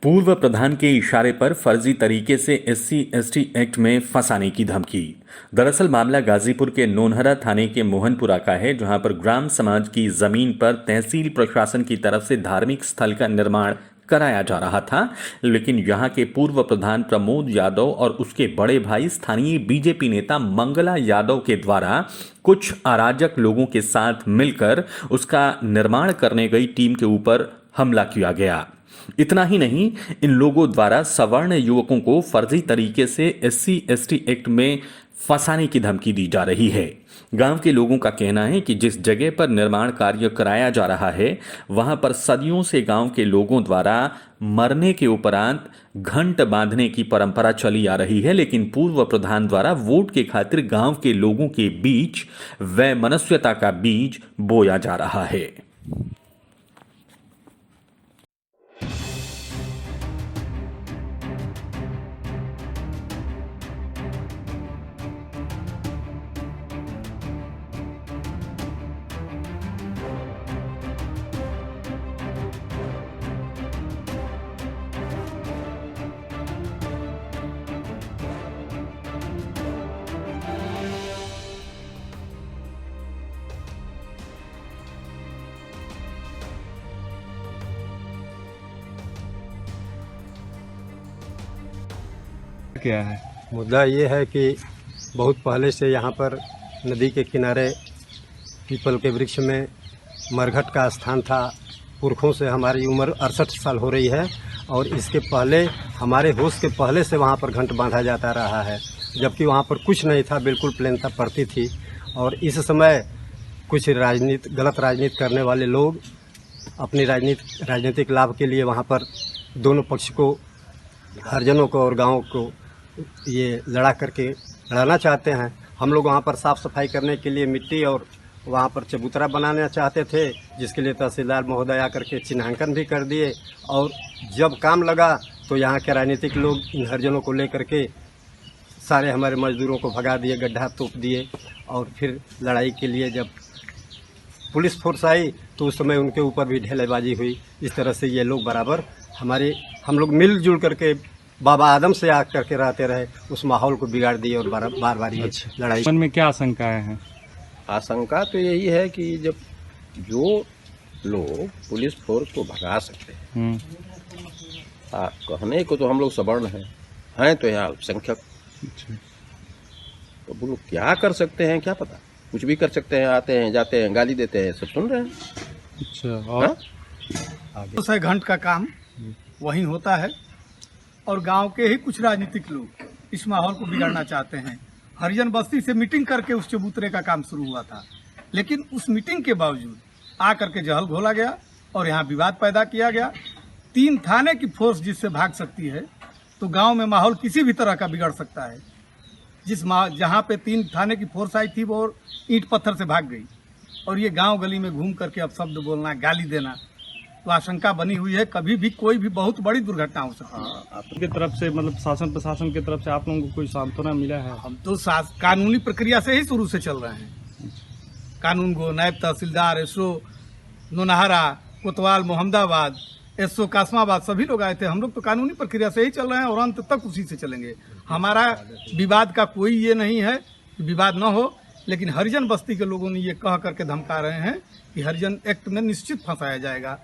पूर्व प्रधान के इशारे पर फर्जी तरीके से SC/ST एक्ट में फंसाने की धमकी। दरअसल मामला गाजीपुर के नोनहरा थाने के मोहनपुरा का है, जहां पर ग्राम समाज की जमीन पर तहसील प्रशासन की तरफ से धार्मिक स्थल का निर्माण कराया जा रहा था, लेकिन यहां के पूर्व प्रधान प्रमोद यादव और उसके बड़े भाई स्थानीय बीजेपी नेता मंगला यादव के द्वारा कुछ अराजक लोगों के साथ मिलकर उसका निर्माण करने गई टीम के ऊपर हमला किया गया। इतना ही नहीं, इन लोगों द्वारा सवर्ण युवकों को फर्जी तरीके से SC/ST एक्ट में फंसाने की धमकी दी जा रही है। गांव के लोगों का कहना है कि जिस जगह पर निर्माण कार्य कराया जा रहा है, वहां पर सदियों से गांव के लोगों द्वारा मरने के उपरांत घंट बांधने की परंपरा चली आ रही है, लेकिन पूर्व प्रधान द्वारा वोट के खातिर गांव के लोगों के बीच वैमनस्यता का बीज बोया जा रहा है। क्या है मुद्दा ये है कि बहुत पहले से यहाँ पर नदी के किनारे पीपल के वृक्ष में मरघट का स्थान था। पुरखों से हमारी उम्र 68 साल हो रही है और इसके पहले हमारे होश के पहले से वहाँ पर घंट बांधा जाता रहा है, जबकि वहाँ पर कुछ नहीं था, बिल्कुल प्लेनता पड़ती थी। और इस समय कुछ गलत राजनीति करने वाले लोग अपनी राजनीतिक लाभ के लिए वहाँ पर दोनों पक्ष को, हरिजनों को और गाँव को ये लड़ाना चाहते हैं। हम लोग वहाँ पर साफ़ सफाई करने के लिए मिट्टी और वहाँ पर चबूतरा बनाना चाहते थे, जिसके लिए तहसीलदार महोदय आकर के चिन्हांकन भी कर दिए। और जब काम लगा तो यहाँ के राजनीतिक लोग इन हरिजनों को लेकर के सारे हमारे मजदूरों को भगा दिए, गड्ढा तोप दिए। और फिर लड़ाई के लिए जब पुलिस फोर्स आई तो उस समय उनके ऊपर भी ढेलेबाजी हुई। इस तरह से ये लोग बराबर हम लोग मिलजुल करके बाबा आदम से आग करके रहते रहे, उस माहौल को बिगाड़ दिए और बार बार ये लड़ाई। मन में क्या आशंकाएं हैं? आशंका तो यही है कि जब जो लोग पुलिस फोर्स को भगा सकते हैं, कहने को तो हम लोग सवर्ण हैं तो यहाँ अल्पसंख्यक, तो वो लोग क्या कर सकते हैं क्या पता, कुछ भी कर सकते हैं। आते हैं जाते हैं, गाली देते हैं, सब सुन रहे हैं। अच्छा, और आगे घंट का काम वहीं होता है और गांव के ही कुछ राजनीतिक लोग इस माहौल को बिगाड़ना चाहते हैं। हरिजन बस्ती से मीटिंग करके उस चबूतरे का काम शुरू हुआ था, लेकिन उस मीटिंग के बावजूद आकर के जहल घोला गया और यहाँ विवाद पैदा किया गया। 3 थाने की फोर्स जिससे भाग सकती है तो गांव में माहौल किसी भी तरह का बिगड़ सकता है। जहाँ पे 3 थाने की फोर्स आई थी वो ईंट पत्थर से भाग गई और ये गांव गली में घूम करके अब शब्द बोलना, गाली देना, तो आशंका बनी हुई है कभी भी कोई भी बहुत बड़ी दुर्घटना हो सकती है। आपकी तरफ से मतलब शासन प्रशासन की तरफ से आप लोगों को कोई सांत्वना मिला है? हम तो कानूनी प्रक्रिया से ही शुरू से चल रहे हैं। कानून गो नायब तहसीलदार, SO नोनहरा, कोतवाल, मोहम्मदाबाद, SO कासमाबाद, सभी लोग आए थे। हम लोग तो कानूनी प्रक्रिया से ही चल रहे हैं और अंत तक उसी से चलेंगे। हमारा विवाद का कोई ये नहीं है कि विवाद न हो, लेकिन हरिजन बस्ती के लोगों ने ये कह करके धमका रहे हैं कि हरिजन एक्ट में निश्चित फंसाया जाएगा।